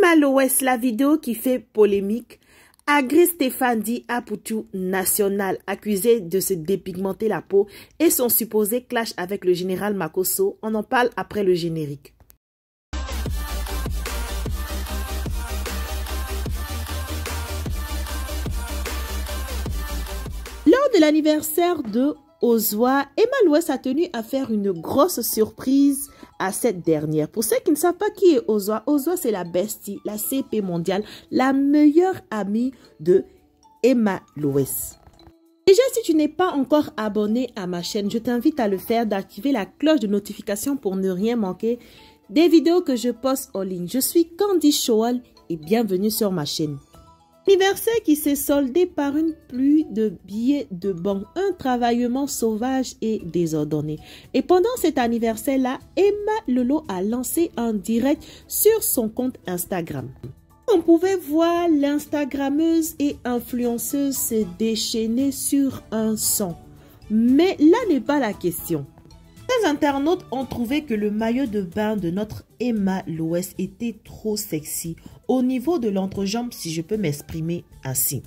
Emma Loès, la vidéo qui fait polémique. Agri Stéphane dit Apuchou National, accusé de se dépigmenter la peau, et son supposé clash avec le général Makosso. On en parle après le générique. Lors de l'anniversaire de Ozwa, Emma Loès a tenu à faire une grosse surprise à cette dernière. Pour ceux qui ne savent pas qui est Ozwa, Ozwa c'est la bestie, la CP mondiale, la meilleure amie de Emma Loès. Déjà, si tu n'es pas encore abonné à ma chaîne, je t'invite à le faire, d'activer la cloche de notification pour ne rien manquer des vidéos que je poste en ligne. Je suis Candy Shoal et bienvenue sur ma chaîne. Anniversaire qui s'est soldé par une pluie de billets de banque, un travaillement sauvage et désordonné. Et pendant cet anniversaire-là, Emma Lolo a lancé un direct sur son compte Instagram. On pouvait voir l'Instagrammeuse et influenceuse se déchaîner sur un son. Mais là n'est pas la question. Les internautes ont trouvé que le maillot de bain de notre Emma Loès était trop sexy au niveau de l'entrejambe, si je peux m'exprimer ainsi.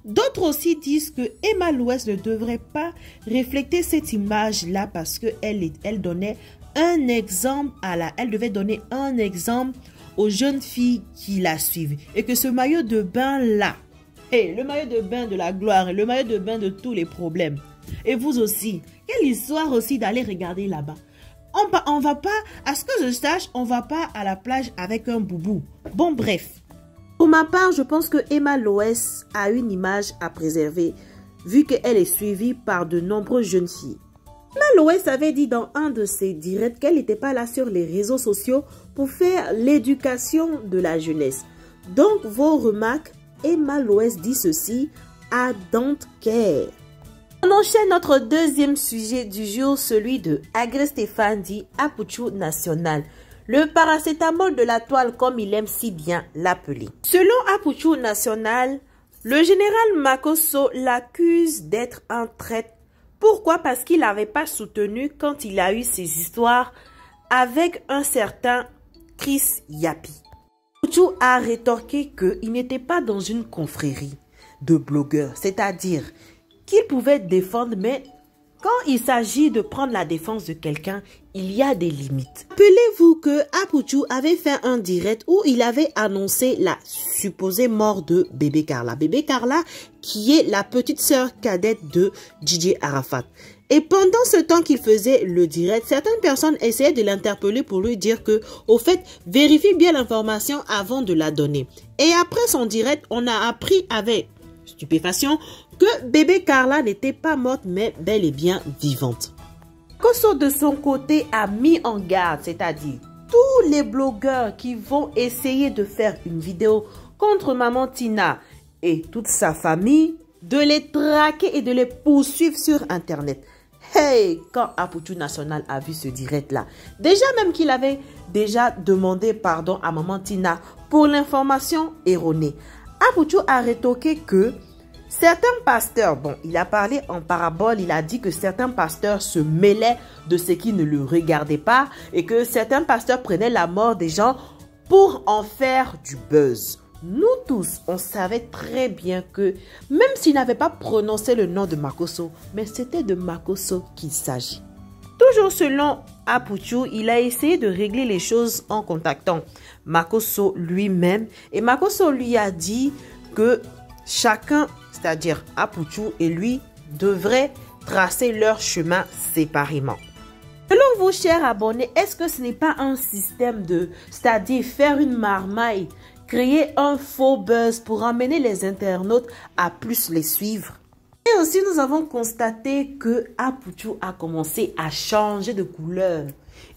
D'autres aussi disent que Emma Loès ne devrait pas refléter cette image-là parce qu'elle donnait un exemple elle devait donner un exemple aux jeunes filles qui la suivent. Et que ce maillot de bain-là, le maillot de bain de la gloire et le maillot de bain de tous les problèmes. Et vous aussi, quelle histoire aussi d'aller regarder là-bas. On va pas, à ce que je sache, on va pas à la plage avec un boubou. Bon, bref. Pour ma part, je pense que Emma Loès a une image à préserver, vu qu'elle est suivie par de nombreuses jeunes filles. Emma Loès avait dit dans un de ses directs qu'elle n'était pas là sur les réseaux sociaux pour faire l'éducation de la jeunesse. Donc, vos remarques, Emma Loès dit ceci, I don't care. On enchaîne notre deuxième sujet du jour, celui de Agri Stéphane dit Apuchou National, le paracétamol de la toile comme il aime si bien l'appeler. Selon Apuchou National, le général Makosso l'accuse d'être un traître. Pourquoi? Parce qu'il n'avait pas soutenu quand il a eu ses histoires avec un certain Chris Yapi. Apuchou a rétorqué qu'il n'était pas dans une confrérie de blogueurs, c'est-à-dire qu'il pouvait défendre, mais quand il s'agit de prendre la défense de quelqu'un, il y a des limites. Rappelez-vous que Apuchou avait fait un direct où il avait annoncé la supposée mort de Bébé Carla. Bébé Carla qui est la petite sœur cadette de DJ Arafat. Et pendant ce temps qu'il faisait le direct, certaines personnes essayaient de l'interpeller pour lui dire que, au fait, vérifie bien l'information avant de la donner. Et après son direct, on a appris avec stupéfaction que Bébé Carla n'était pas morte mais bel et bien vivante. Makosso de son côté a mis en garde, c'est-à-dire tous les blogueurs qui vont essayer de faire une vidéo contre Maman Tina et toute sa famille, de les traquer et de les poursuivre sur internet. Hey, quand Apuchou National a vu ce direct-là, déjà même qu'il avait déjà demandé pardon à Maman Tina pour l'information erronée, Apuchou a rétorqué que certains pasteurs, bon, il a parlé en parabole, il a dit que certains pasteurs se mêlaient de ce qui ne le regardait pas et que certains pasteurs prenaient la mort des gens pour en faire du buzz. Nous tous, on savait très bien que, même s'il n'avait pas prononcé le nom de Makosso, mais c'était de Makosso qu'il s'agit. Toujours selon Apuchou, il a essayé de régler les choses en contactant Makosso lui-même. Et Makosso lui a dit que chacun, c'est-à-dire Apuchou et lui, devraient tracer leur chemin séparément. Selon vous, chers abonnés, est-ce que ce n'est pas un système c'est-à-dire faire une marmaille, créer un faux buzz pour amener les internautes à plus les suivre? Et aussi, nous avons constaté que Apuchou a commencé à changer de couleur.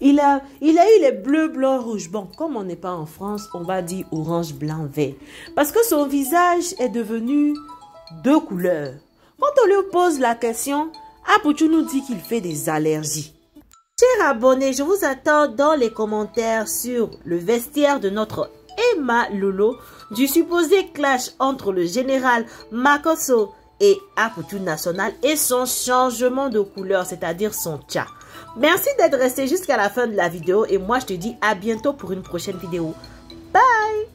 Il a eu les bleus, blancs, rouges. Bon, comme on n'est pas en France, on va dire orange, blanc, vert. Parce que son visage est devenu deux couleurs. Quand on lui pose la question, Apuchou nous dit qu'il fait des allergies. Chers abonnés, je vous attends dans les commentaires sur le vestiaire de notre Emma Lolo, du supposé clash entre le général Makosso et Apuchou National et son changement de couleur, c'est-à-dire son tcha. Merci d'être resté jusqu'à la fin de la vidéo et moi je te dis à bientôt pour une prochaine vidéo. Bye!